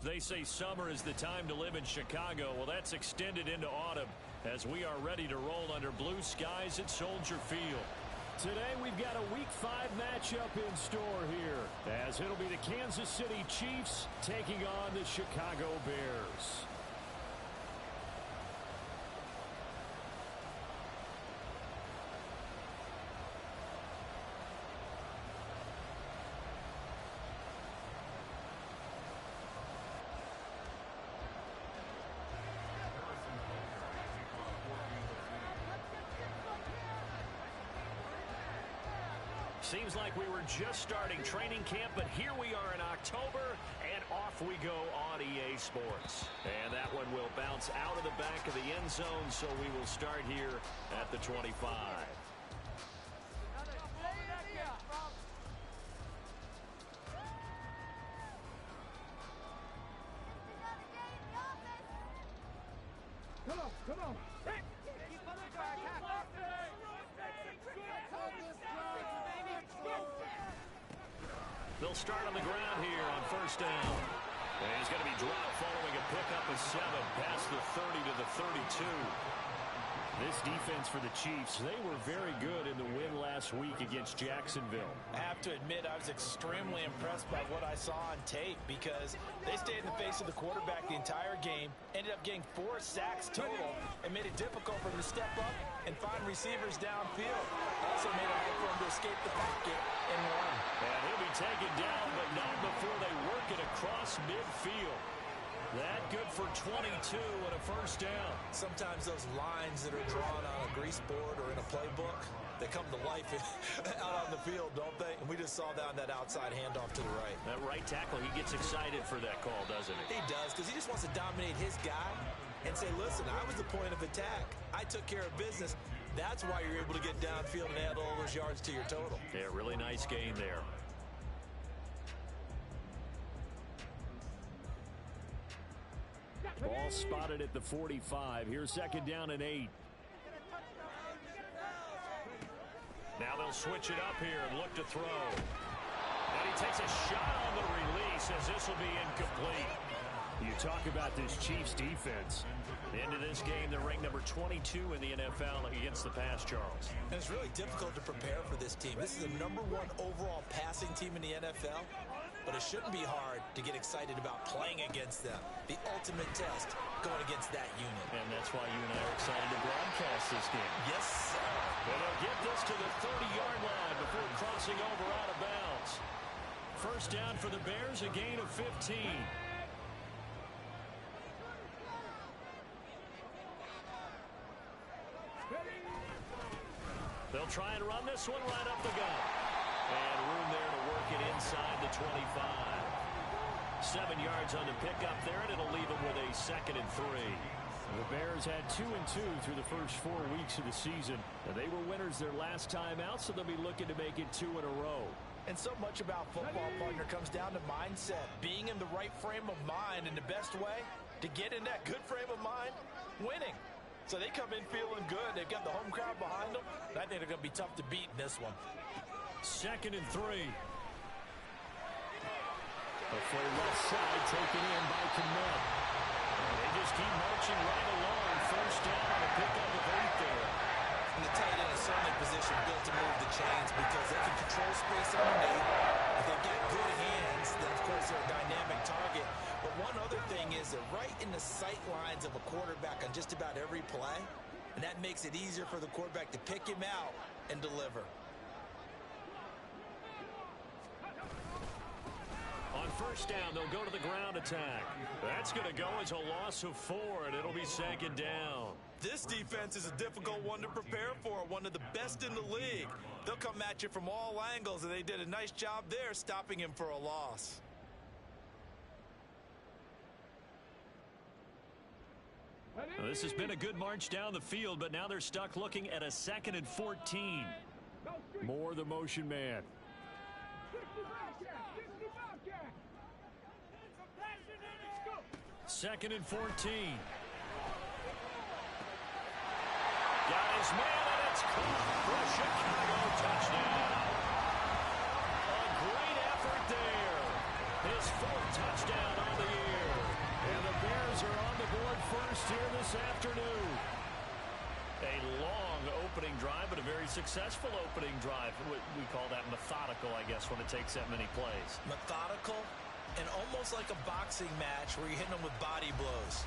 They say summer is the time to live in Chicago. Well, that's extended into autumn as we are ready to roll under blue skies at Soldier Field. Today we've got a Week 5 matchup in store here, as it'll be the Kansas City Chiefs taking on the Chicago Bears. Seems like we were just starting training camp, but here we are in October, and off we go on EA Sports. And that one will bounce out of the back of the end zone, so we will start here at the 25. Come on. They'll start on the ground here on first down. And he's going to be dropped following a pickup of 7 past the 30 to the 32. This defense for the Chiefs, they were very good in the win last week against Jacksonville. I have to admit, I was extremely impressed by what I saw on tape because they stayed in the face of the quarterback the entire game, ended up getting 4 sacks total, and made it difficult for him to step up and find receivers downfield. Also made it hard for him to escape the pocket and run. And he'll be taken down, but not before they work it across midfield. That good for 22 and a first down. Sometimes those lines that are drawn on a grease board or in a playbook, they come to life out on the field, don't they? And we just saw that on that outside handoff to the right. That right tackle, he gets excited for that call, doesn't he? He does, because he just wants to dominate his guy and say, listen, I was the point of attack. I took care of business. That's why you're able to get downfield and add all those yards to your total. Yeah, really nice gain there. Ball spotted at the 45. Here's second down and 8. Now they'll switch it up here and look to throw. And he takes a shot on the release as this will be incomplete. You talk about this Chiefs defense. Into this game, they're ranked number 22 in the NFL against the pass, Charles. And it's really difficult to prepare for this team. This is the #1 overall passing team in the NFL, but it shouldn't be hard to get excited about playing against them. The ultimate test going against that unit. And that's why you and I are excited to broadcast this game. Yes, sir. Well, they'll get this to the 30-yard line before crossing over out of bounds. First down for the Bears, a gain of 15. They'll try and run this one right up the gut. And room there to work it inside the 25. 7 yards on the pickup there, and it'll leave them with a 2nd and 3. The Bears had 2 and 2 through the first 4 weeks of the season. And they were winners their last time out, so they'll be looking to make it 2 in a row. And so much about football, partner, comes down to mindset. Being in the right frame of mind, and the best way to get in that good frame of mind, winning. So they come in feeling good. They've got the home crowd behind them. And I think they're going to be tough to beat in this one. 2nd and 3. The full left side taken in by Kmet. They just keep marching right along. First down on a pickup of 8 there. And the tight end is certainly positioned built to move the chains because they can control space underneath. If they've got good hands, then of course they're a dynamic target. But one other thing is they're right in the sight lines of a quarterback on just about every play. And that makes it easier for the quarterback to pick him out and deliver. On first down, they'll go to the ground attack. That's going to go as a loss of 4, and it'll be 2nd down. This defense is a difficult one to prepare for, one of the best in the league. They'll come at you from all angles, and they did a nice job there stopping him for a loss. Well, this has been a good march down the field, but now they're stuck looking at a 2nd and 14. More the motion man. 2nd and 14. Got his man, and it's caught for a Chicago touchdown. A great effort there. His fourth touchdown on the year. And the Bears are on the board first here this afternoon. A long opening drive, but a very successful opening drive. We call that methodical, I guess, when it takes that many plays. Methodical and almost like a boxing match where you're hitting them with body blows.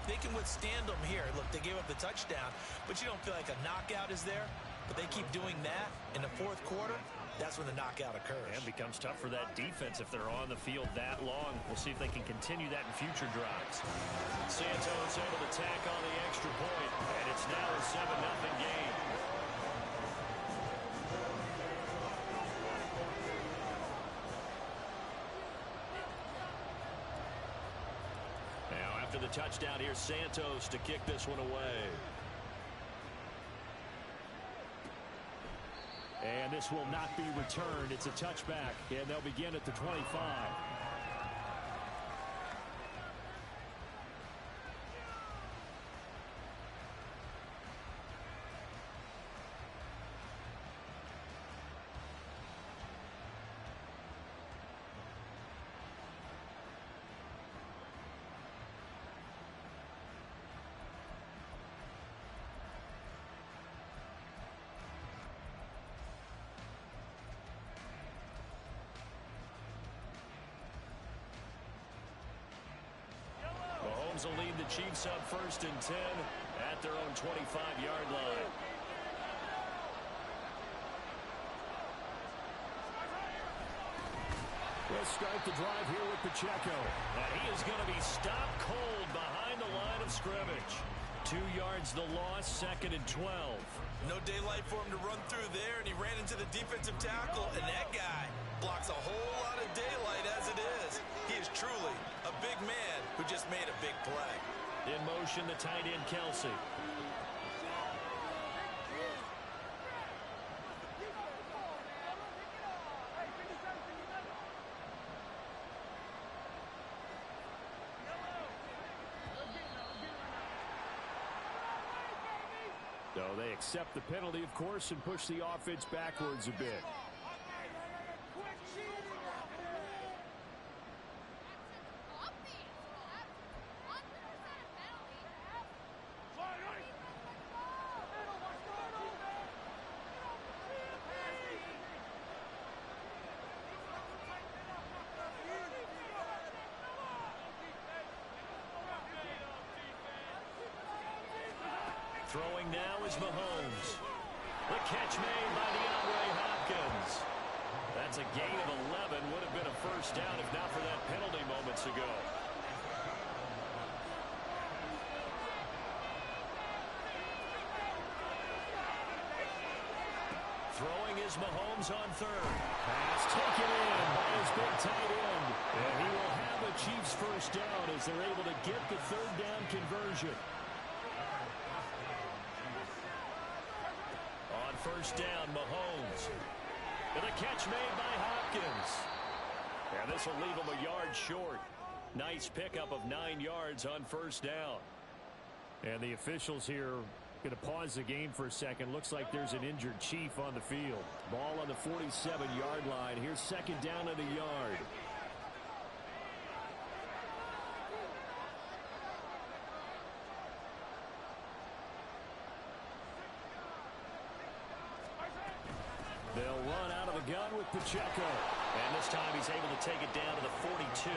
They can withstand them here. Look, they gave up the touchdown, but you don't feel like a knockout is there. But they keep doing that in the fourth quarter. That's when the knockout occurs. And it becomes tough for that defense if they're on the field that long. We'll see if they can continue that in future drives. Santos able to tack on the extra point, and it's now a 7-0 game. Now after the touchdown, here's Santos to kick this one away. And this will not be returned. It's a touchback, and they'll begin at the 25. Will lead the Chiefs up 1st and 10 at their own 25-yard line. We'll start the drive here with Pacheco. And he is going to be stopped cold behind the line of scrimmage. 2 yards the loss, 2nd and 12. No daylight for him to run through there, and he ran into the defensive tackle, and that guy blocks a whole lot of daylight as it is. He is truly a big man who just made a big play. In motion, the tight end, Kelsey. So they accept the penalty, of course, and push the offense backwards a bit. Throwing now is Mahomes. The catch made by DeAndre Hopkins. That's a gain of 11. Would have been a first down if not for that penalty moments ago. Throwing is Mahomes on 3rd. Pass taken in by his big tight end. And he will have a Chiefs first down as they're able to get the 3rd down conversion. First down, Mahomes. And a catch made by Hopkins. And this will leave him a yard short. Nice pickup of 9 yards on first down. And the officials here going to pause the game for a second. Looks like there's an injured Chief on the field. Ball on the 47-yard line. Here's 2nd down and a yard. They'll run out of the gun with Pacheco. And this time he's able to take it down to the 42.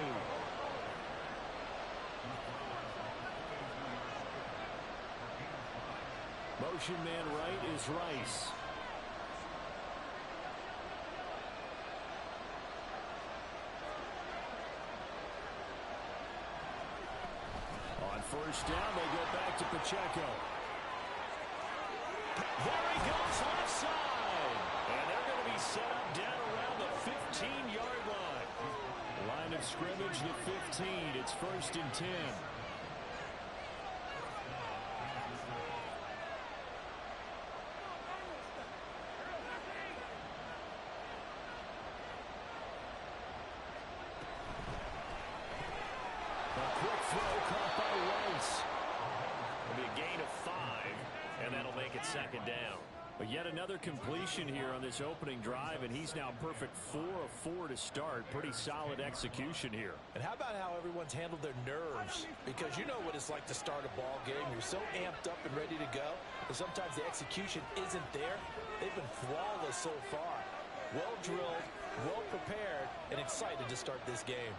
Motion man right is Rice. On first down, they go back to Pacheco. There he goes, left side. And they're going to be set up down around the 15-yard line. Line of scrimmage, the 15. It's 1st and 10. A quick throw caught by Rice. It'll be a gain of 5, and that'll make it 2nd down. But yet another completion here on this opening drive, and he's now perfect 4 of 4 to start. Pretty solid execution here. And how about how everyone's handled their nerves? Because you know what it's like to start a ball game. You're so amped up and ready to go, and sometimes the execution isn't there. They've been flawless so far. Well drilled, well prepared, and excited to start this game.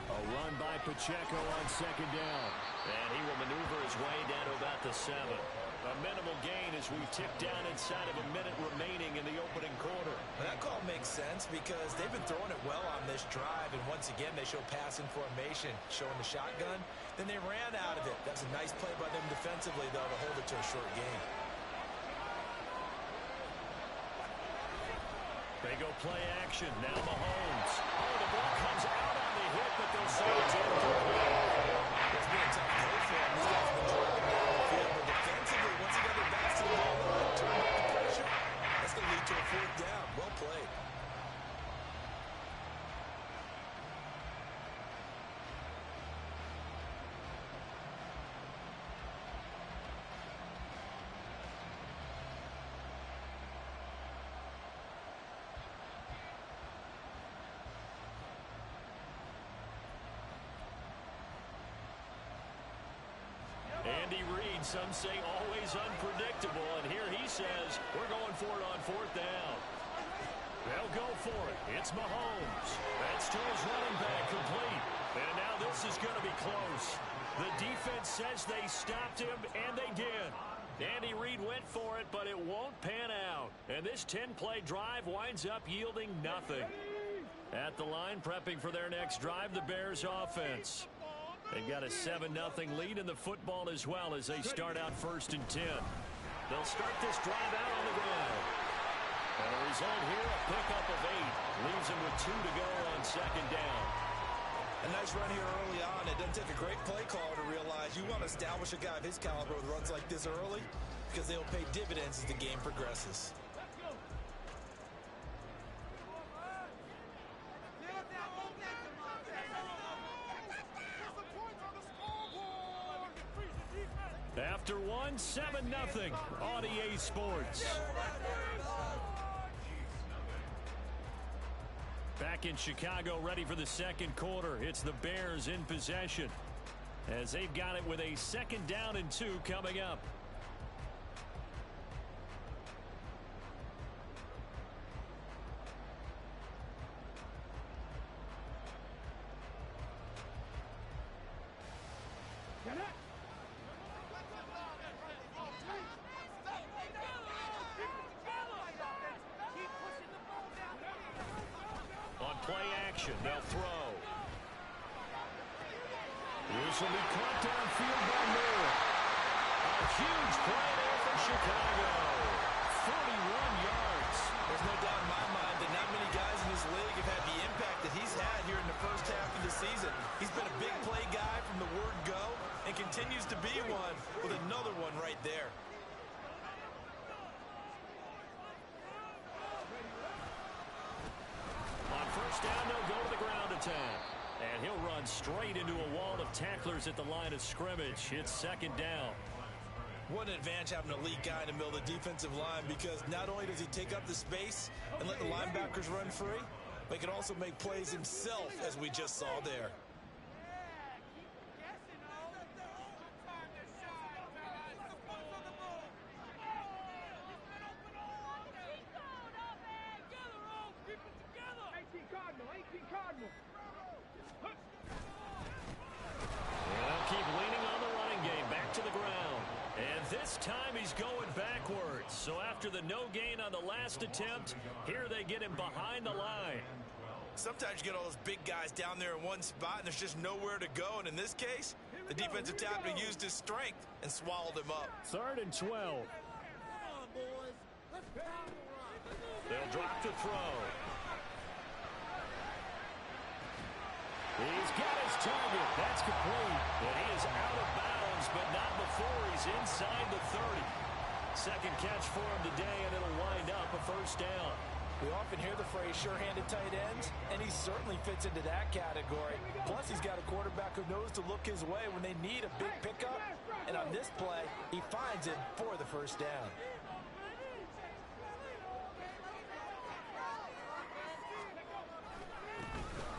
A run by Pacheco on second down. And he will maneuver his way down to about the 7. A minimal gain as we tick down inside of a minute remaining in the opening quarter. Well, that call makes sense because they've been throwing it well on this drive. And once again, they show passing formation, showing the shotgun. Then they ran out of it. That's a nice play by them defensively, though, to hold it to a short gain. They go play action. Now Mahomes. Oh, the ball comes out on the hit, but they'll say it's incomplete. It's been a tough day for him. These guys have been driving down the field. But defensively, once he got their backs to the ball line, turned up the pressure, that's going to lead to a 4th down. Well played. Andy Reid, some say always unpredictable, and here he says we're going for it on 4th down. They'll go for it. It's Mahomes. That's to his running back, complete. And now this is going to be close. The defense says they stopped him, and they did. Andy Reid went for it, but it won't pan out. And this 10-play drive winds up yielding nothing. At the line, prepping for their next drive, the Bears offense. They've got a 7-0 lead in the football as well as they start out 1st and 10. They'll start this drive out on the ground. And the result here, a pickup of 8. Leaves them with 2 to go on 2nd down. A nice run here early on. It doesn't take a great play caller to realize you want to establish a guy of his caliber with runs like this early because they'll pay dividends as the game progresses. After one, 7-0 on EA Sports. Back in Chicago, ready for the 2nd quarter. It's the Bears in possession as they've got it with a 2nd down and 2 coming up. Play action, they'll throw. This will be caught downfield by Moore. A huge play there for Chicago. 41 yards. There's no doubt in my mind that not many guys in this league have had the impact that he's had here in the first half of the season. He's been a big play guy from the word go and continues to be one with another one right there. Down, they'll go to the ground attack. And he'll run straight into a wall of tacklers at the line of scrimmage. It's 2nd down. What an advantage having an elite guy in the middle of the defensive line because not only does he take up the space and let the linebackers run free, but he can also make plays himself, as we just saw there. They'll keep leaning on the running game. Back to the ground. And this time he's going backwards. So after the no gain on the last attempt, here they get him behind the line. Sometimes you get all those big guys down there in one spot, and there's just nowhere to go. And in this case, the defensive tackle used his strength and swallowed him up. 3rd and 12. They'll drop to throw. He's got his target. That's complete. And he is out of bounds, but not before he's inside the 30. Second catch for him today, and it'll wind up a 1st down. We often hear the phrase sure-handed tight ends, and he certainly fits into that category. Plus, he's got a quarterback who knows to look his way when they need a big pickup. And on this play, he finds it for the first down.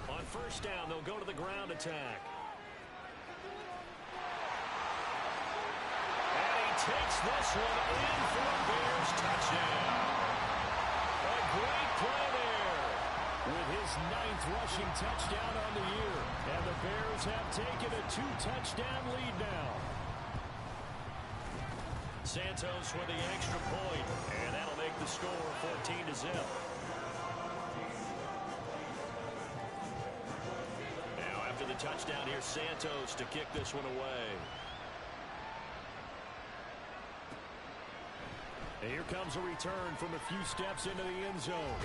On first down, they'll go to the ground attack. And he takes this one in for a Bears touchdown. A great play there with his 9th rushing touchdown on the year. And the Bears have taken a 2-touchdown lead now. Santos with the extra point, and that'll make the score 14-0. Now after the touchdown, here's Santos to kick this one away. And here comes a return from a few steps into the end zone.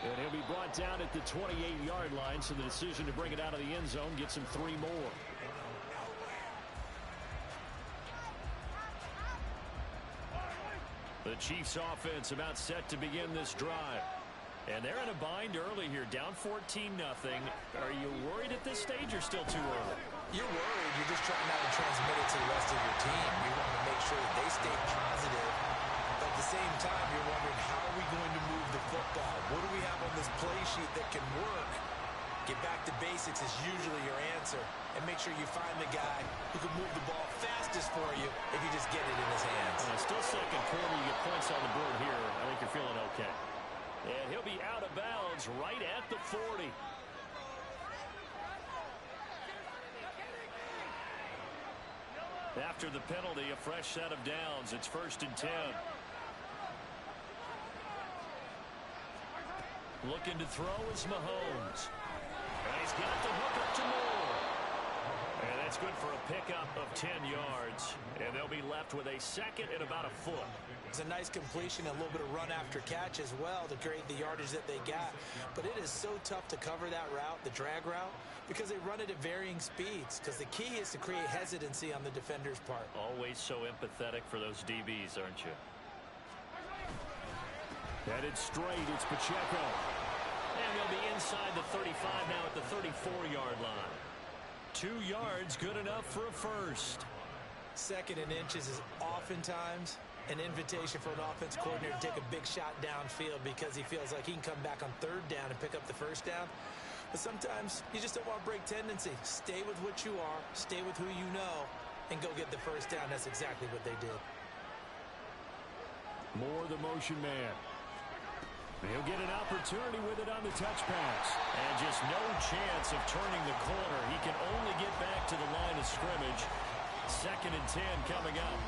And he'll be brought down at the 28-yard line, so the decision to bring it out of the end zone gets him 3 more. The Chiefs offense about set to begin this drive. And they're in a bind early here, down 14-0. Are you worried at this stage or still too early? You're worried. You're just trying not to transmit it to the rest of your team. You want to make sure that they stay positive. But at the same time, you're wondering, how are we going to move the football? What do we have on this play sheet that can work? Get back to basics is usually your answer. And make sure you find the guy who can move the ball fastest for you if you just get it in his hands. Still second quarter, you get points on the board here. I think you're feeling okay. And he'll be out of bounds right at the 40. After the penalty, a fresh set of downs. It's 1st and 10. Looking to throw is Mahomes. And he's got the hook up to Moore. And that's good for a pickup of 10 yards. And they'll be left with a second and about a foot. It's a nice completion and a little bit of run after catch as well to create the yardage that they got. But it is so tough to cover that route, the drag route, because they run it at varying speeds. Because the key is to create hesitancy on the defender's part. Always so empathetic for those DBs, aren't you? Headed straight, it's Pacheco. And they'll be inside the 35 now at the 34-yard line. 2 yards, good enough for a first. 2nd and inches is oftentimes an invitation for an offense coordinator to take a big shot downfield because he feels like he can come back on 3rd down and pick up the 1st down. But sometimes you just don't want to break tendency. Stay with what you are, stay with who you know, and go get the 1st down. That's exactly what they did. Moore, the motion man. He'll get an opportunity with it on the touch pass. And just no chance of turning the corner. He can only get back to the line of scrimmage. 2nd and 10 coming up.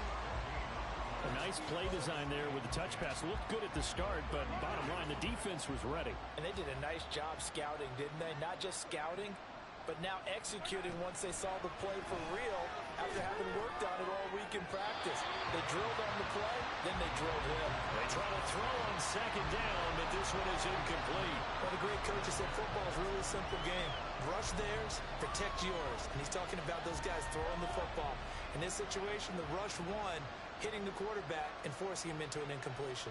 A nice play design there with the touch pass. Looked good at the start, but bottom line, the defense was ready. And they did a nice job scouting, didn't they? Not just scouting, but now executing once they saw the play for real after having worked on it all week in practice. They drilled on the play, then they drilled him. They try to throw on 2nd down, but this one is incomplete. Well, the great coach has said football is really a simple game. Rush theirs, protect yours. And he's talking about those guys throwing the football. In this situation, the rush won, hitting the quarterback and forcing him into an incompletion.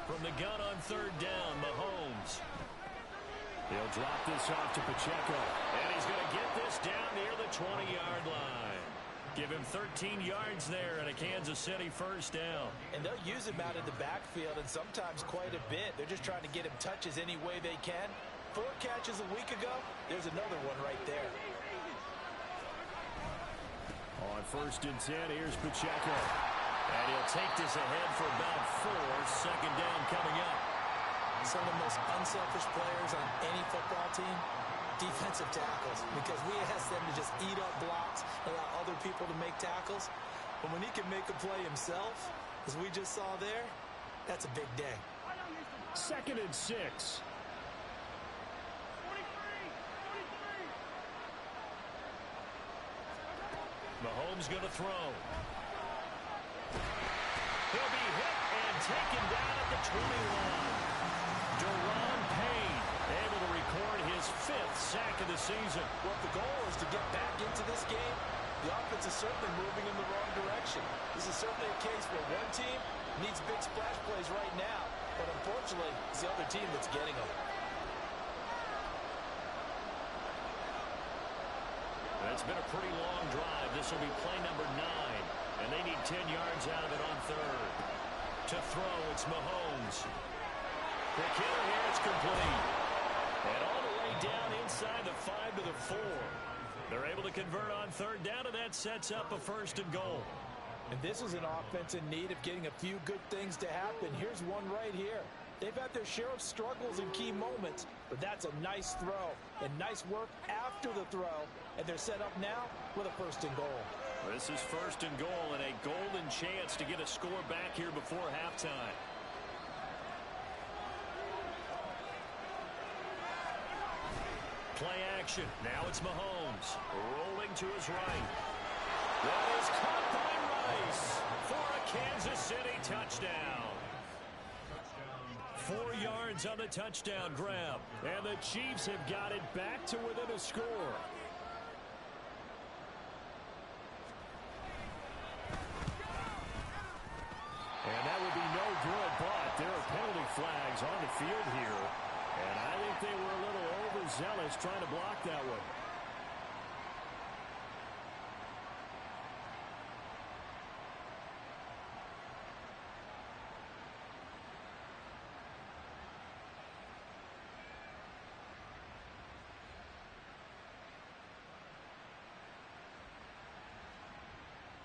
From the gun on 3rd down, Mahomes. He'll drop this off to Pacheco. And he's going to get this down near the 20-yard line. Give him 13 yards there and a Kansas City 1st down. And they'll use him out of the backfield and sometimes quite a bit. They're just trying to get him touches any way they can. 4 catches a week ago, there's another one right there. On 1st and 10, here's Pacheco. And he'll take this ahead for about 4. 2nd down coming up. Some of the most unselfish players on any football team, defensive tackles, because we ask them to just eat up blocks, allow other people to make tackles. But when he can make a play himself, as we just saw there, that's a big day. 2nd and 6. Mahomes going to throw. He'll be hit and taken down at the 21. Deron Payne able to record his 5th sack of the season. Well, if the goal is to get back into this game, The offense is certainly moving in the wrong direction. This is certainly a case where one team needs big splash plays right now, but unfortunately, it's the other team that's getting them. It's been a pretty long drive. This will be play number 9, and they need 10 yards out of it on third. To throw, it's Mahomes. The killer here, it's complete. And all the way down inside the 5 to the 4. They're able to convert on third down, and that sets up a 1st and goal. And this is an offense in need of getting a few good things to happen. Here's one right here. They've had their share of struggles in key moments, but that's a nice throw and nice work after the throw. And they're set up now with a 1st and goal. This is 1st and goal and a golden chance to get a score back here before halftime. Play action. Now it's Mahomes. Rolling to his right. That is caught by Rice for a Kansas City touchdown. 4 yards on the touchdown grab. And the Chiefs have got it back to within a score. And that would be no good, but there are penalty flags on the field here. And I think they were a little overzealous trying to block that one.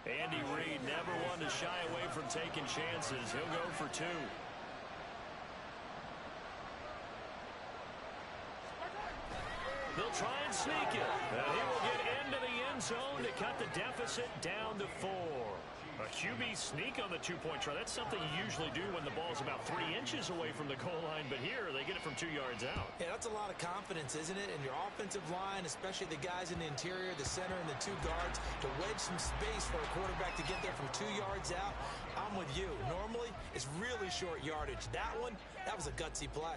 Andy Reid never one to shy away from taking chances. He'll go for 2. They'll try and sneak it. And he will get into the end zone to cut the deficit down to 4. A QB sneak on the 2-point try. That's something you usually do when the ball's about 3 inches away from the goal line, but here they get it from 2 yards out. Yeah, that's a lot of confidence, isn't it? And your offensive line, especially the guys in the interior, the center, and the 2 guards, to wedge some space for a quarterback to get there from 2 yards out. I'm with you. Normally, it's really short yardage. That one, that was a gutsy play.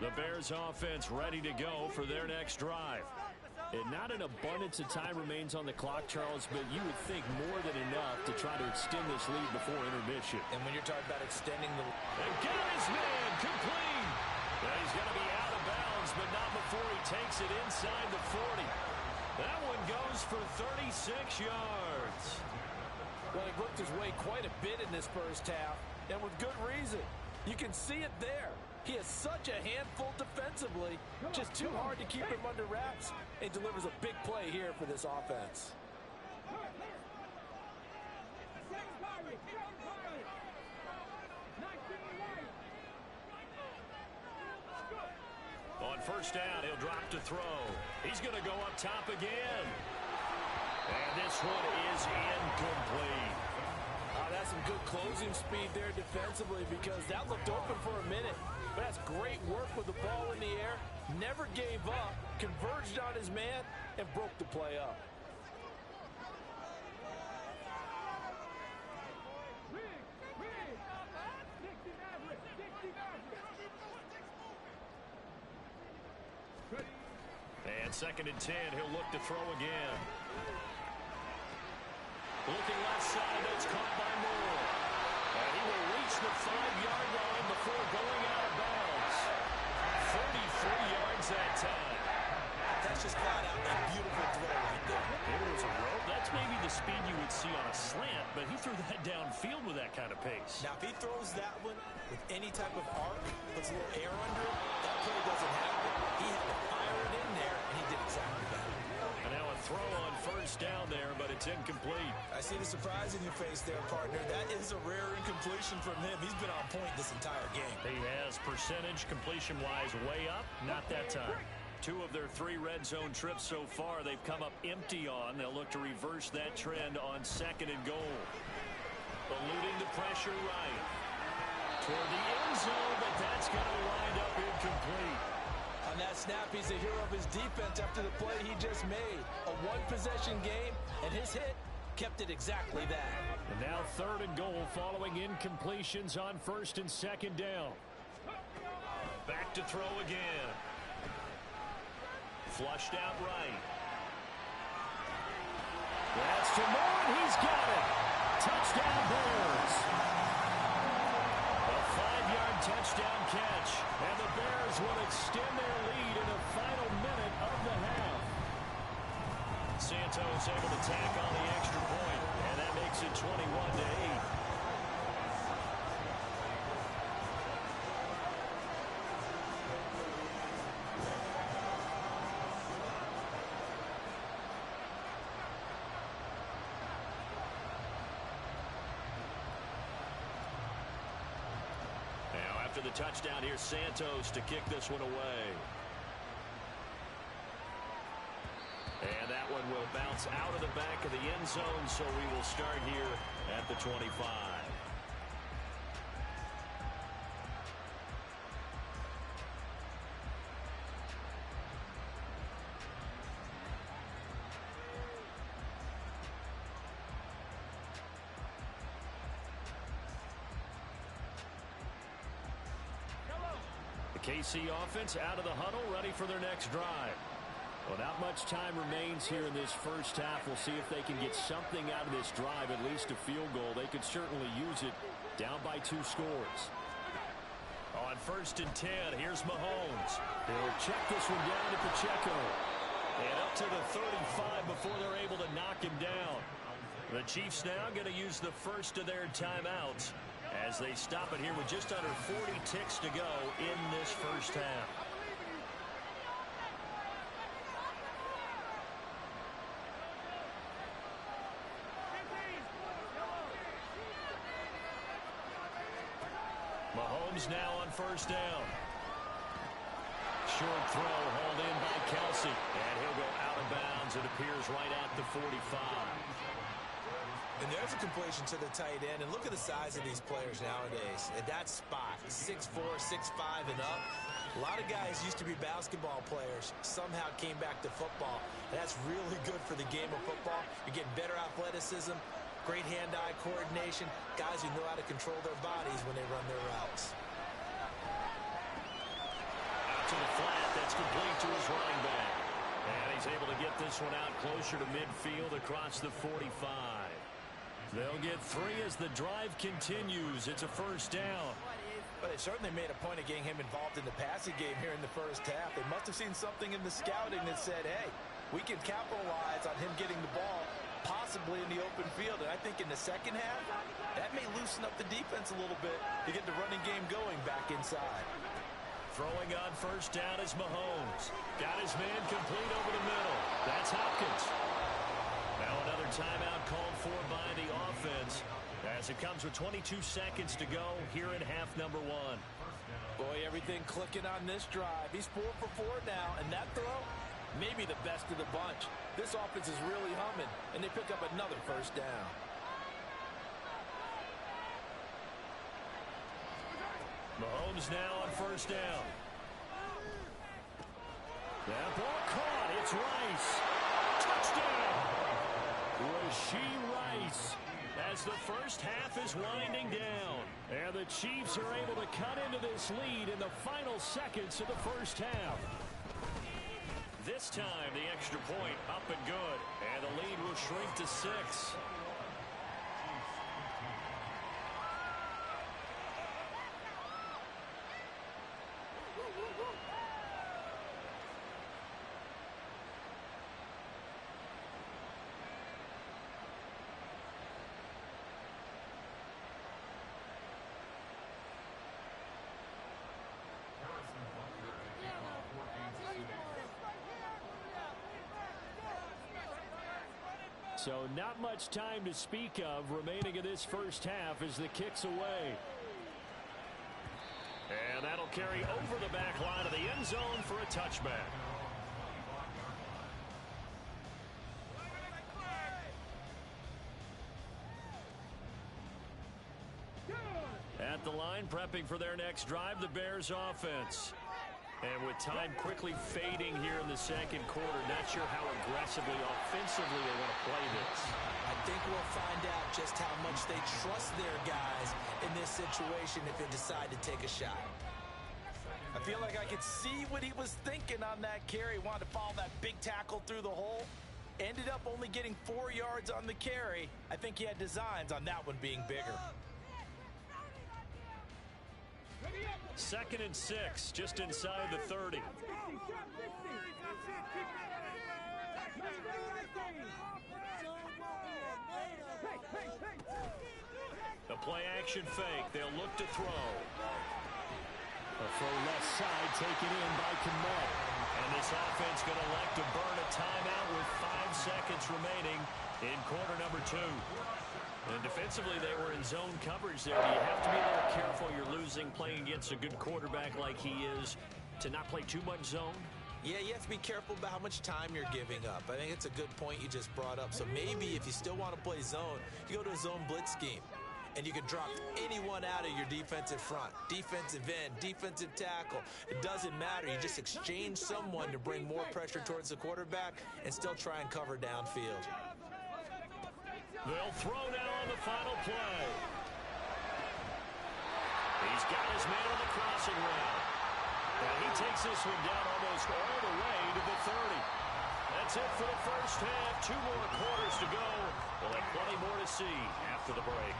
The Bears offense ready to go for their next drive. And not an abundance of time remains on the clock, Charles, but you would think more than enough to try to extend this lead before intermission. And when you're talking about extending the... And get his man complete. Now he's going to be out of bounds, but not before he takes it inside the 40. That one goes for 36 yards. Well, he worked his way quite a bit in this first half, and with good reason. You can see it there. He is such a handful defensively, just too hard to keep him under wraps, and delivers a big play here for this offense. On 1st down, he'll drop to throw. He's going to go up top again. And this one is incomplete. That's some good closing speed there defensively, because that looked open for a minute. But that's great work with the ball in the air. Never gave up, converged on his man, and broke the play up. And 2nd and 10, he'll look to throw again. Looking left side, that's caught by Moore. And he will reach the 5-yard line before going out of bounds. 33 yards that time. That's just flat out a beautiful throw right there. It was a rope. That's maybe the speed you would see on a slant, but he threw that downfield with that kind of pace. Now, if he throws that one with any type of arc, puts a little air under it, that play doesn't happen. He had to fire it in there, and he did exactly that. And now a throw on 1st down there, but it's incomplete. I see the surprise in your face there, partner. That is a rare incompletion from him. He's been on point this entire game. He has percentage completion-wise way up, not that time. 2 of their 3 red zone trips so far, they've come up empty on. They'll look to reverse that trend on 2nd and goal. Eluding the pressure right. Toward the end zone, but that's going to wind up incomplete. On that snap, he's a hero of his defense after the play he just made. A one-possession game, and his hit kept it exactly that. And now 3rd and goal following incompletions on 1st and 2nd down. Back to throw again. Flushed out right. That's to Moore, and he's got it. Touchdown Bears. A 5-yard touchdown catch, and the Bears will extend their lead in the final minute of the half. Santos able to tack on the extra point, and that makes it 21-8. After the touchdown, here's Santos to kick this one away. And that one will bounce out of the back of the end zone, so we will start here at the 25. KC offense out of the huddle, ready for their next drive. Well, not much time remains here in this first half. We'll see if they can get something out of this drive, at least a field goal. They could certainly use it, down by 2 scores. On 1st and 10, here's Mahomes. They'll check this one down to Pacheco. And up to the 35 before they're able to knock him down. The Chiefs now going to use the first of their timeouts as they stop it here with just under 40 ticks to go in this first half. Mahomes now on 1st down. Short throw hauled in by Kelsey, and he'll go out of bounds. It appears right at the 45. And there's a completion to the tight end. And look at the size of these players nowadays. At that spot, 6'4", 6'5", and up. A lot of guys used to be basketball players, somehow came back to football. And that's really good for the game of football. You're getting better athleticism, great hand-eye coordination, guys who know how to control their bodies when they run their routes. Out to the flat, that's complete to his running back. And he's able to get this one out closer to midfield across the 45. They'll get 3 as the drive continues. It's a 1st down. But they certainly made a point of getting him involved in the passing game here in the first half. They must have seen something in the scouting that said, hey, we can capitalize on him getting the ball, possibly in the open field. And I think in the second half, that may loosen up the defense a little bit to get the running game going back inside. Throwing on 1st down is Mahomes. Got his man complete over the middle. That's Hopkins. Now another timeout called for by the offense as it comes with 22 seconds to go here in half number 1. Boy, everything clicking on this drive. He's 4 for 4 now, and that throw, maybe the best of the bunch. This offense is really humming, and they pick up another 1st down. Mahomes now on 1st down. That ball caught. It's Rice. Touchdown. Rashee Rice as the first half is winding down. And the Chiefs are able to cut into this lead in the final seconds of the first half. This time the extra point up and good. And the lead will shrink to 6. So not much time to speak of remaining in this first half as the kick's away. And that'll carry over the back line of the end zone for a touchback. At the line, prepping for their next drive, the Bears offense. And with time quickly fading here in the second quarter, not sure how aggressively, offensively they want to play this. I think we'll find out just how much they trust their guys in this situation if they decide to take a shot. I feel like I could see what he was thinking on that carry. Wanted to follow that big tackle through the hole. Ended up only getting 4 yards on the carry. I think he had designs on that one being bigger. 2nd and 6, just inside the 30. The play action fake. They'll look to throw. A throw left side taken in by Kmet. And this offense going to elect to burn a timeout with 5 seconds remaining in quarter number 2. And defensively, they were in zone coverage there. You have to be a little careful. You're losing playing against a good quarterback like he is to not play too much zone. Yeah, you have to be careful about how much time you're giving up. I think it's a good point you just brought up. So maybe if you still want to play zone, you go to a zone blitz scheme. And you can drop anyone out of your defensive front. Defensive end, defensive tackle. It doesn't matter. You just exchange someone to bring more pressure towards the quarterback and still try and cover downfield. They'll throw now on the final play. He's got his man on the crossing route. And he takes this one down almost all the way to the 30. That's it for the first half. 2 more quarters to go. We'll have plenty more to see after the break.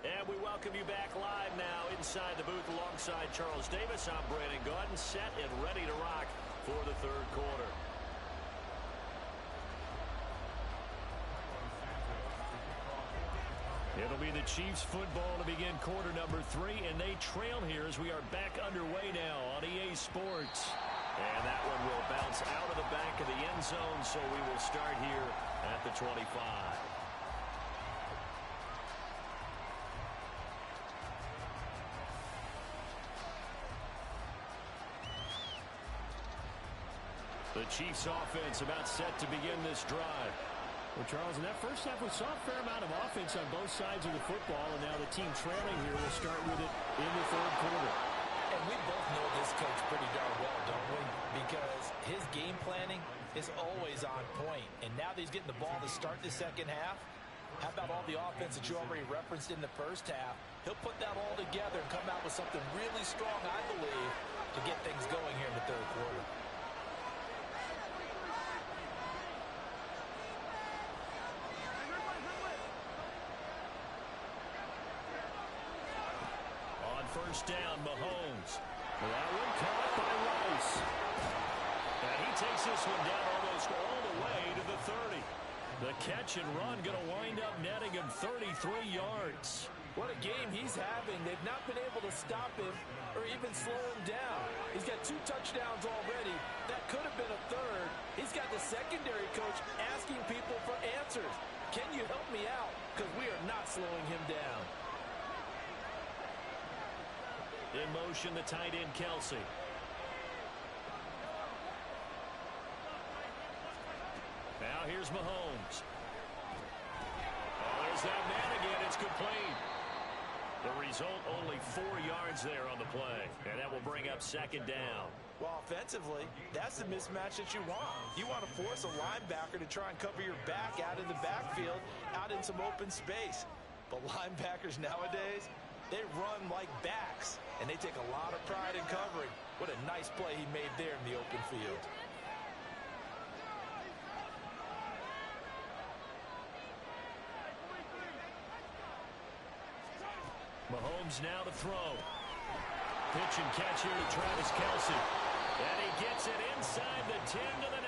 And we welcome you back live now inside the booth alongside Charles Davis. I'm Brandon Gaudin, set and ready to rock for the 3rd quarter. It'll be the Chiefs football to begin quarter number 3, and they trail here as we are back underway now on EA Sports. And that one will bounce out of the back of the end zone, so we will start here at the 25. The Chiefs offense about set to begin this drive. Well, Charles, in that first half, we saw a fair amount of offense on both sides of the football, and now the team trailing here will start with it in the 3rd quarter. And we both know this coach pretty darn well, don't we? Because his game planning is always on point. And now that he's getting the ball to start the 2nd half, how about all the offense that you already referenced in the first half? He'll put that all together and come out with something really strong, I believe, to get things going here in the 3rd quarter. First down, Mahomes. That one caught by Rice. And he takes this one down almost all the way to the 30. The catch and run going to wind up netting him 33 yards. What a game he's having. They've not been able to stop him or even slow him down. He's got 2 touchdowns already. That could have been a 3rd. He's got the secondary coach asking people for answers. Can you help me out? Because we are not slowing him down. In motion, the tight end, Kelsey. Now here's Mahomes. Oh, there's that man again. It's complete. The result, only 4 yards there on the play. And that will bring up 2nd down. Well, offensively, that's the mismatch that you want. You want to force a linebacker to try and cover your back out in the backfield, out in some open space. But linebackers nowadays, they run like backs, and they take a lot of pride in covering. What a nice play he made there in the open field. Mahomes now to throw. Pitch and catch here to Travis Kelsey. And he gets it inside the 10 to the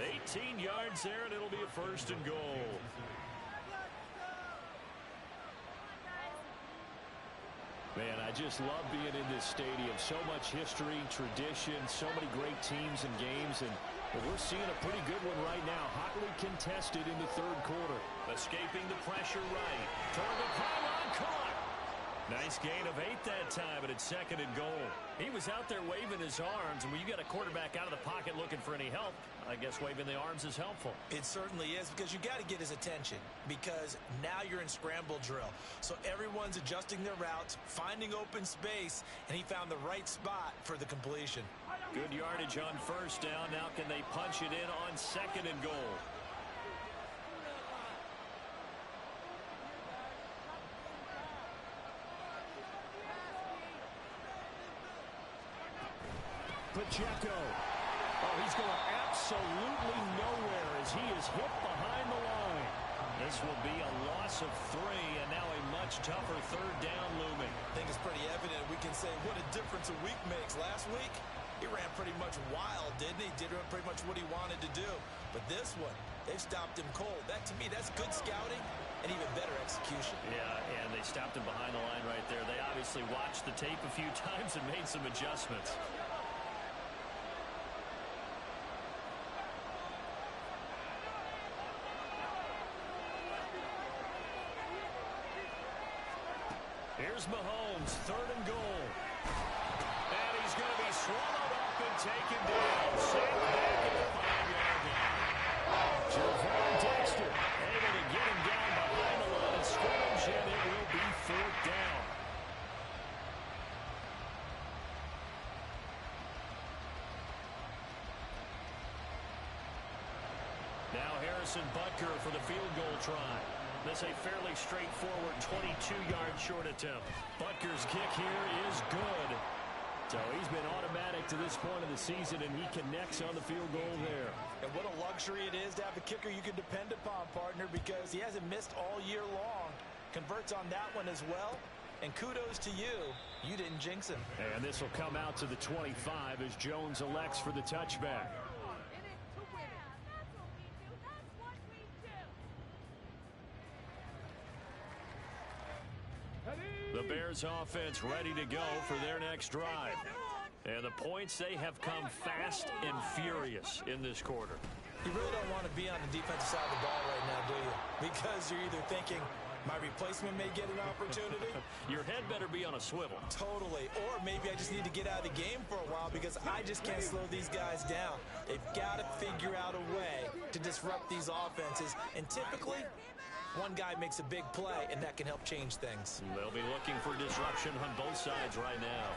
9. 18 yards there, and it'll be a 1st and goal. Man, I just love being in this stadium. So much history, tradition, so many great teams and games, and we're seeing a pretty good one right now. Hotly contested in the 3rd quarter. Escaping the pressure right. Toward the pylon, caught. Nice gain of 8 that time, and it's 2nd and goal. He was out there waving his arms, and when you got a quarterback out of the pocket looking for any help, I guess waving the arms is helpful. It certainly is, because you got to get his attention, because now you're in scramble drill. So everyone's adjusting their routes, finding open space, and he found the right spot for the completion. Good yardage on 1st down. Now can they punch it in on 2nd and goal? Pacheco. Oh, he's going absolutely nowhere as he is hit behind the line. This will be a loss of 3, and now a much tougher 3rd down looming. I think it's pretty evident. We can say what a difference a week makes. Last week, he ran pretty much wild, didn't he? Did pretty much what he wanted to do. But this one, they've stopped him cold. That, to me, that's good scouting and even better execution. Yeah, and they stopped him behind the line right there. They obviously watched the tape a few times and made some adjustments. Here's Mahomes, 3rd and goal. And he's going to be swallowed up and taken down. Sacked back at the 5-yard line. Javon Dexter able to get him down behind the line of scrimmage, and it will be 4th down. Now Harrison Butker for the field goal try. This a fairly straightforward 22-yard short attempt. Butker's kick here is good. So he's been automatic to this point of the season, and he connects on the field goal there. And what a luxury it is to have a kicker you can depend upon, partner, because he hasn't missed all year long. Converts on that one as well. And kudos to you. You didn't jinx him. And this will come out to the 25 as Jones elects for the touchback. The Bears offense ready to go for their next drive. And the points, they have come fast and furious in this quarter. You really don't want to be on the defensive side of the ball right now, do you? Because you're either thinking, my replacement may get an opportunity. Your head better be on a swivel. Totally. Or maybe I just need to get out of the game for a while because I just can't slow these guys down. They've got to figure out a way to disrupt these offenses. And typically, one guy makes a big play, and that can help change things. They'll be looking for disruption on both sides right now.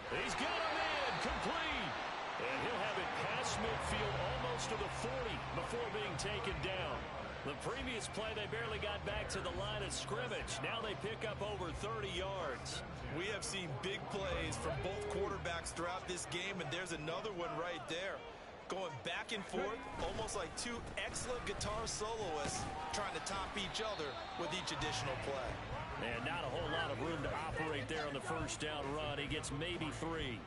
He's got him in, complete. And he'll have it past midfield almost to the 40 before being taken down. The previous play, they barely got back to the line of scrimmage. Now they pick up over 30 yards. We have seen big plays from both quarterbacks throughout this game, and there's another one right there. Going back and forth, almost like two excellent guitar soloists trying to top each other with each additional play. And not a whole lot of room to operate there on the 1st down run. He gets maybe 3.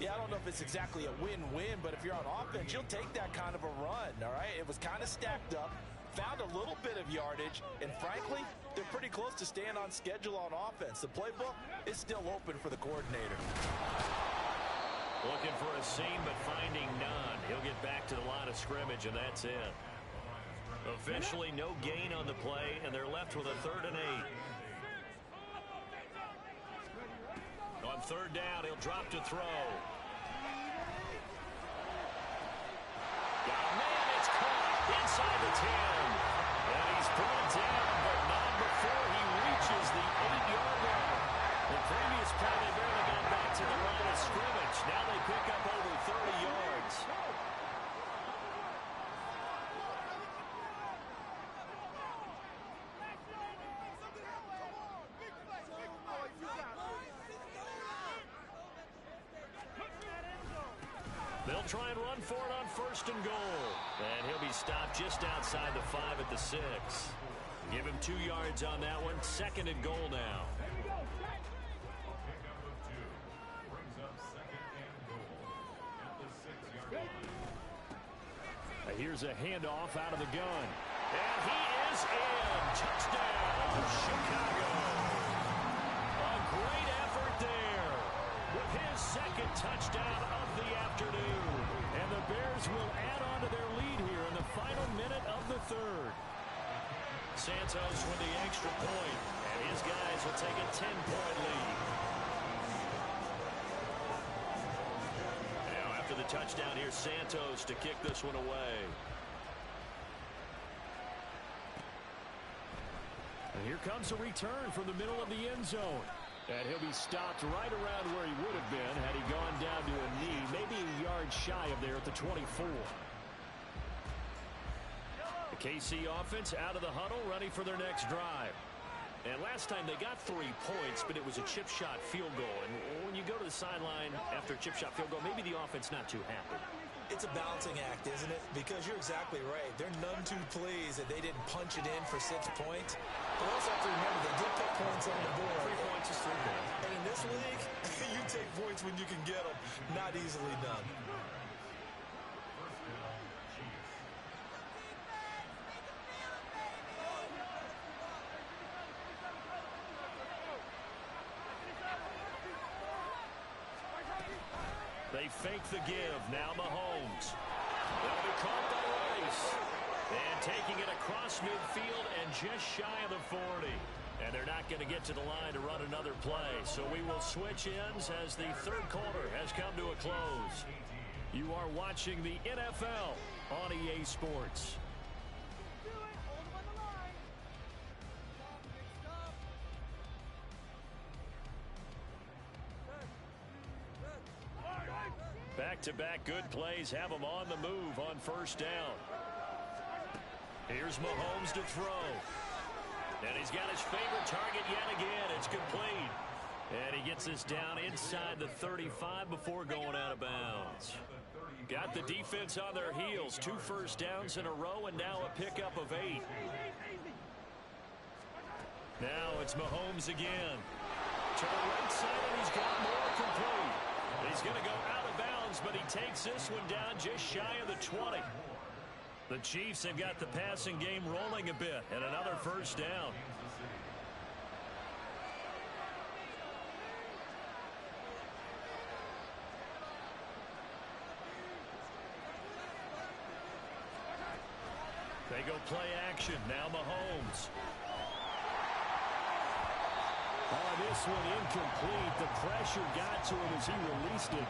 Yeah, I don't know if it's exactly a win-win, but if you're on offense, you'll take that kind of a run, all right? It was kind of stacked up, found a little bit of yardage, and frankly, they're pretty close to staying on schedule on offense. The playbook is still open for the coordinator. Looking for a seam, but finding none. He'll get back to the line of scrimmage, and that's it. Officially no gain on the play, and they're left with a 3rd and 8. On 3rd down, he'll drop to throw. Got a man, it's caught inside the 10. And he's brought down, but not before he reaches the 8-yard line. The previous play, they barely got back to the line of scrimmage. Now they pick up over 30 yards. They'll try and run for it on 1st and goal. And he'll be stopped just outside the 5 at the 6. Give him 2 yards on that one. 2nd and goal now. Here's a handoff out of the gun. And he is in. Touchdown, Chicago. A great effort there with his 2nd touchdown of the afternoon. And the Bears will add on to their lead here in the final minute of the 3rd. Santos with the extra point. And His guys will take a 10-point lead. Now after the touchdown, here's Santos to kick this one away. And here comes a return from the middle of the end zone. And he'll be stopped right around where he would have been had he gone down to a knee, maybe a yard shy of there at the 24. The KC offense out of the huddle, ready for their next drive. And last time they got 3 points, but it was a chip shot field goal. And when you go to the sideline after a chip shot field goal, maybe the offense not too happy. It's a balancing act, isn't it? Because you're exactly right. They're none too pleased that they didn't punch it in for 6 points. But also have to remember they did put points on the board. 3 points is 3 points. And in this league, you take points when you can get them. Not easily done. They fake the give. Now Mahomes. They'll be caught by Rice. And taking it across midfield and just shy of the 40. And they're not going to get to the line to run another play. So we will switch ends as the third quarter has come to a close. You are watching the NFL on EA Sports. Back-to-back good plays have them on the move on first down. Here's Mahomes to throw. And he's got his favorite target yet again. It's complete. And he gets this down inside the 35 before going out of bounds. Got the defense on their heels. 2 first downs in a row and now a pickup of 8. Now it's Mahomes again. To the right side, and he's got more complete. He's going to go out of bounds, but he takes this one down just shy of the 20. The Chiefs have got the passing game rolling a bit, and another first down. They go play action. Now Mahomes. This one incomplete. The pressure got to him as he released it.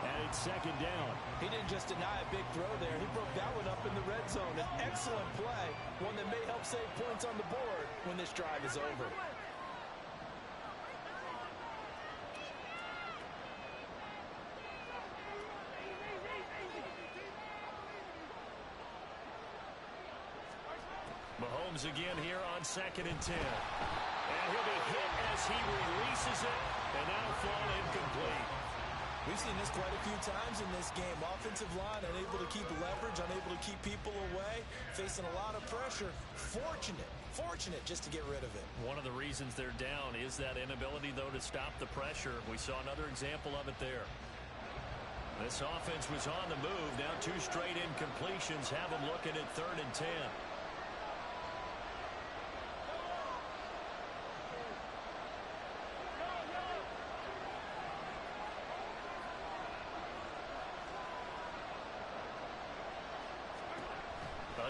And it's second down. He didn't just deny a big throw there. He broke that one up in the red zone. An excellent play. One that may help save points on the board when this drive is over. Mahomes again here on 2nd and 10. And he'll be hit as he releases it, and that'll fall incomplete. We've seen this quite a few times in this game. Offensive line unable to keep leverage, unable to keep people away, facing a lot of pressure. Fortunate just to get rid of it. One of the reasons they're down is that inability, though, to stop the pressure. We saw another example of it there. This offense was on the move. Now 2 straight incompletions have them looking at 3rd and 10.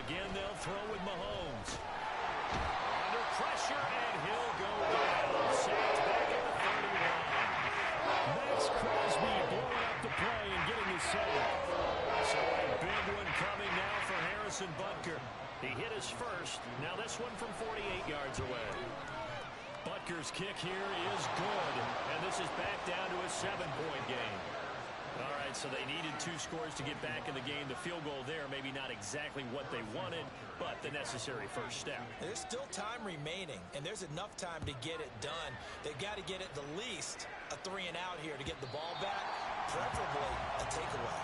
Again, they'll throw with Mahomes. Under pressure, and he'll go down. Sacked back at the 31. Max Crosby blowing up the play and getting the save. So a big one coming now for Harrison Butker. He hit his first. Now this one from 48 yards away. Butker's kick here is good. And this is back down to a 7-point game. All right, so they needed 2 scores to get back in the game. The field goal there, maybe not exactly what they wanted, but the necessary first step. There's still time remaining, and there's enough time to get it done. They've got to get at the least a 3 and out here to get the ball back, preferably a takeaway.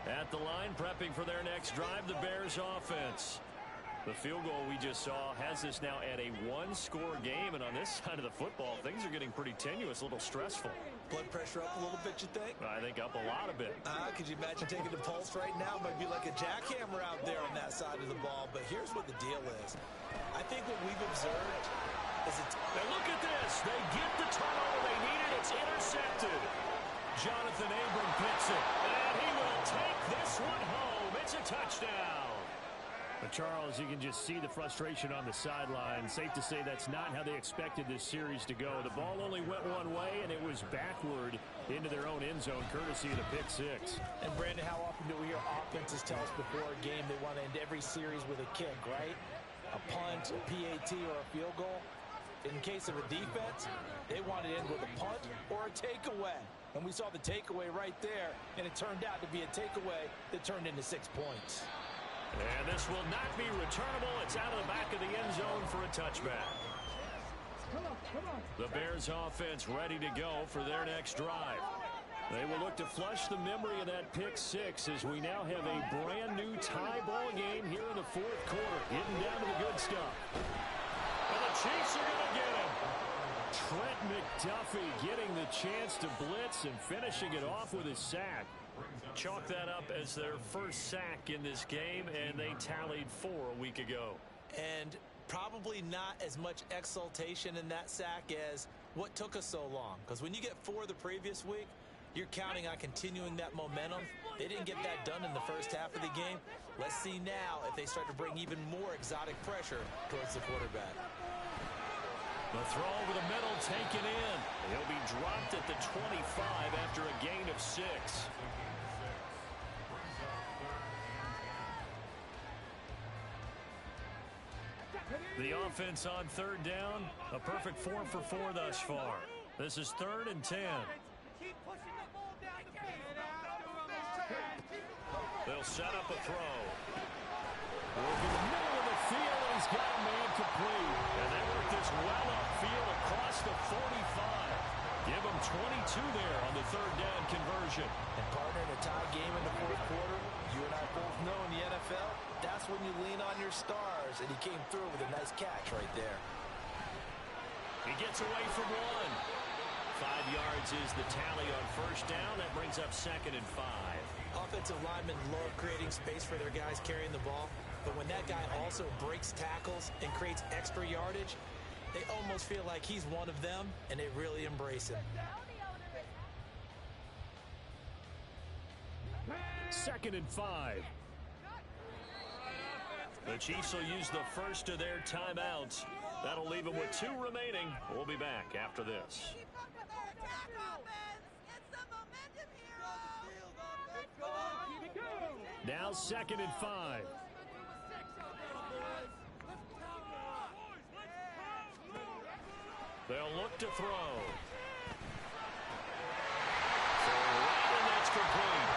At the line, prepping for their next drive, the Bears offense. The field goal we just saw has this now at a 1-score game, and on this side of the football, things are getting pretty tenuous, a little stressful. Blood pressure up a little bit, you think? I think up a lot of it. Could you imagine taking the pulse right now? Might be like a jackhammer out there on that side of the ball, but here's what the deal is. I think what we've observed is And look at this. They get the turnover they needed. It's intercepted. Jonathan Abram picks it. And he will take this one home. It's a touchdown. But Charles, you can just see the frustration on the sideline. Safe to say that's not how they expected this series to go. The ball only went one way, and it was backward into their own end zone, courtesy of the pick six. And, Brandon, how often do we hear offenses tell us before a game they want to end every series with a kick, right? A punt, a PAT, or a field goal. In case of a defense, they want to end with a punt or a takeaway. And we saw the takeaway right there, and it turned out to be a takeaway that turned into 6 points. And this will not be returnable. It's out of the back of the end zone for a touchback. Come on. The Bears offense ready to go for their next drive. They will look to flush the memory of that pick six as we now have a brand new tie ball game here in the fourth quarter. Getting down to the good stuff. And the Chiefs are going to get him. Trent McDuffie getting the chance to blitz and finishing it off with his sack. Chalk that up as their first sack in this game, and they tallied 4 a week ago. And probably not as much exultation in that sack as what took us so long. Because when you get 4 the previous week, you're counting on continuing that momentum. They didn't get that done in the first half of the game. Let's see now if they start to bring even more exotic pressure towards the quarterback. The throw over the middle taken in. He'll be dropped at the 25 after a gain of 6. The offense on third down, a perfect 4 for 4 thus far. This is 3rd and 10. They'll set up a throw. Over the middle of the field, and he's got a man complete. And they work this well upfield across the 45. Give him 22 there on the 3rd down conversion. And partner, in a tie game in the fourth quarter, you and I both know in the NFL, that's when you lean on your stars. And he came through with a nice catch right there. He gets away from 1. 5 yards is the tally on first down. That brings up 2nd and 5. Offensive linemen love creating space for their guys carrying the ball. But when that guy also breaks tackles and creates extra yardage, they almost feel like he's one of them, and they really embrace him. 2nd and 5. The Chiefs will use the first of their timeouts. That'll leave them with 2 remaining. We'll be back after this. Now 2nd and 5. They'll look to throw. And that's complete.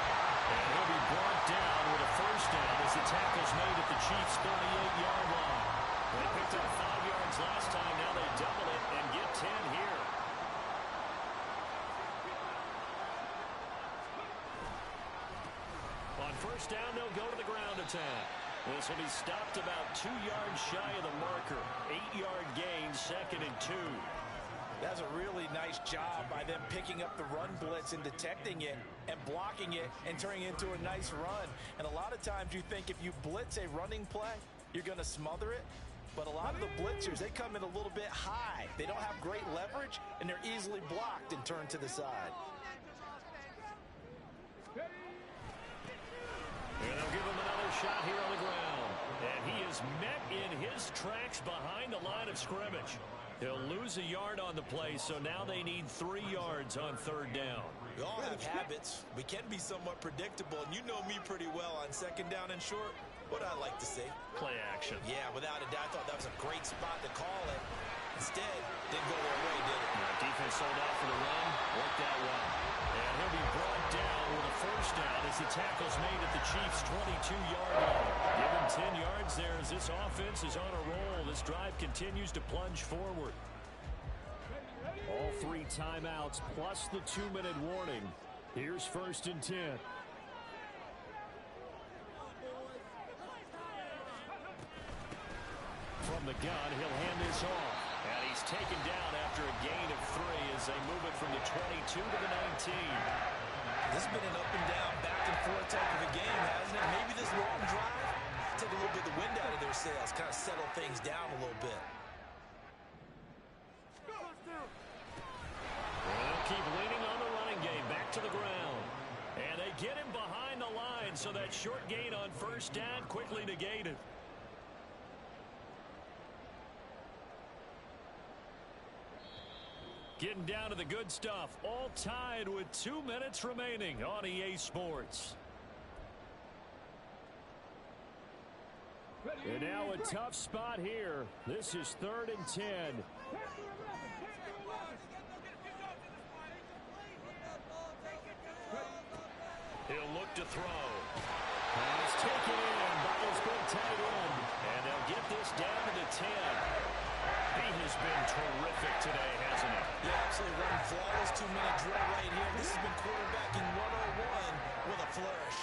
And he'll be brought down with a first down as the tackle's made at the Chiefs' 38-yard line. They picked up 5 yards last time. Now they double it and get 10 here. On first down, they'll go to the ground attack. This will be stopped about 2 yards shy of the marker. 8-yard gain, 2nd and 2. That's a really nice job by them picking up the run blitz and detecting it and blocking it and turning it into a nice run. And a lot of times you think if you blitz a running play, you're going to smother it. But a lot of the blitzers, they come in a little bit high. They don't have great leverage, and they're easily blocked and turned to the side. And they'll give him another shot here on the ground. And he is met in his tracks behind the line of scrimmage. He'll lose a yard on the play, so now they need 3 yards on 3rd down. We all have habits. We can be somewhat predictable, and you know me pretty well on 2nd down and short. What I like to see. Play action. Yeah, without a doubt, I thought that was a great spot to call it. Instead, didn't go their way, did it? Defense sold out for the run. Worked out well. And he'll be brought down with a first down as the tackle's made at the Chiefs' 22-yard line. Give him 10 yards there as this offense is on a roll. This drive continues to plunge forward. All 3 timeouts plus the 2-minute warning. Here's 1st and 10. From the gun, he'll hand this off. And he's taken down after a gain of 3 as they move it from the 22 to the 19. This has been an up and down, back and forth type of a game, hasn't it? Maybe this long drive take a little bit of the wind out of their sails, kind of settle things down a little bit. Well, they'll keep leaning on the running game. Back to to the ground. And they get him behind the line, so that short gain on first down quickly negated. Getting down to the good stuff, all tied with 2 minutes remaining on EA Sports. And now a tough spot here. This is 3rd and 10. He'll look to throw. And it's taken in by his big tight end. And they'll get this down to the 10. He has been terrific today, hasn't he? Yeah, absolutely run flawless 2-minute drill right here. This has been quarterbacking 101 with a flourish.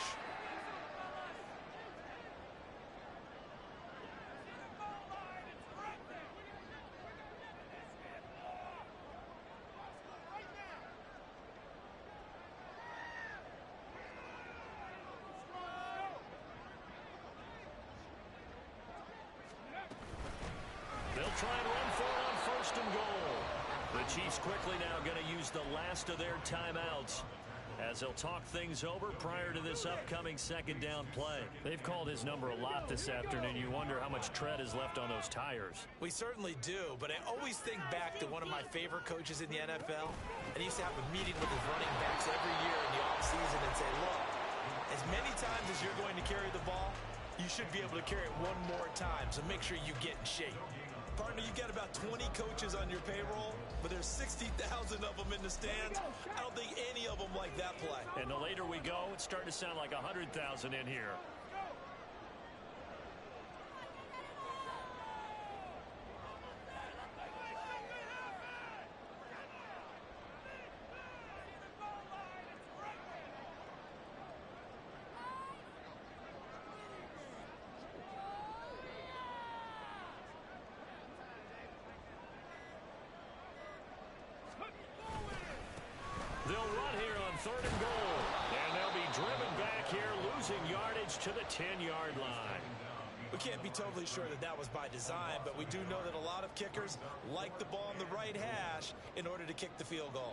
They'll try and run for it on 1st and goal. The Chiefs quickly now going to use the last of their timeouts as they'll talk things over prior to this upcoming 2nd down play. They've called his number a lot this afternoon. You wonder how much tread is left on those tires. We certainly do, but I always think back to one of my favorite coaches in the NFL, and he used to have a meeting with his running backs every year in the offseason and say, look, as many times as you're going to carry the ball, you should be able to carry it one more time, so make sure you get in shape. Partner, you got about 20 coaches on your payroll, but there's 60,000 of them in the stands. I don't think any of them like that play. And the later we go, it's starting to sound like 100,000 in here. They'll run here on 3rd and goal. And they'll be driven back here, losing yardage to the 10-yard line. We can't be totally sure that that was by design, but we do know that a lot of kickers like the ball on the right hash in order to kick the field goal.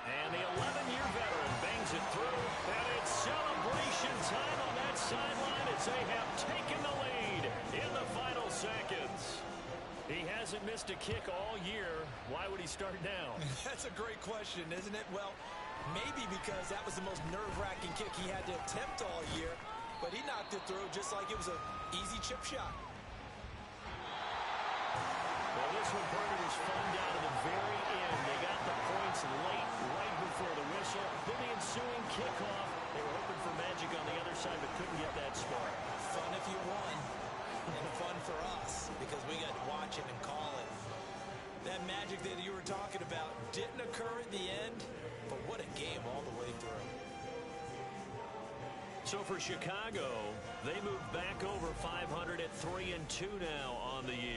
And the 11-year veteran bangs it through, and it's celebration time on that sideline as they have taken the lead in the final seconds. He hasn't missed a kick all year. Why would he start now? That's a great question, isn't it? Well, maybe because that was the most nerve-wracking kick he had to attempt all year, but he knocked it through just like it was an easy chip shot. Well, this one, partner, was fun down to the very end. They got the points late, right before the whistle. Then the ensuing kickoff. They were hoping for magic on the other side, but couldn't get that spark. Fun if you won, and fun for us, because we got to watch it and call it. That magic that you were talking about didn't occur at the end, but what a game all the way through. So for Chicago, they moved back over 500 at 3-2 now on the year.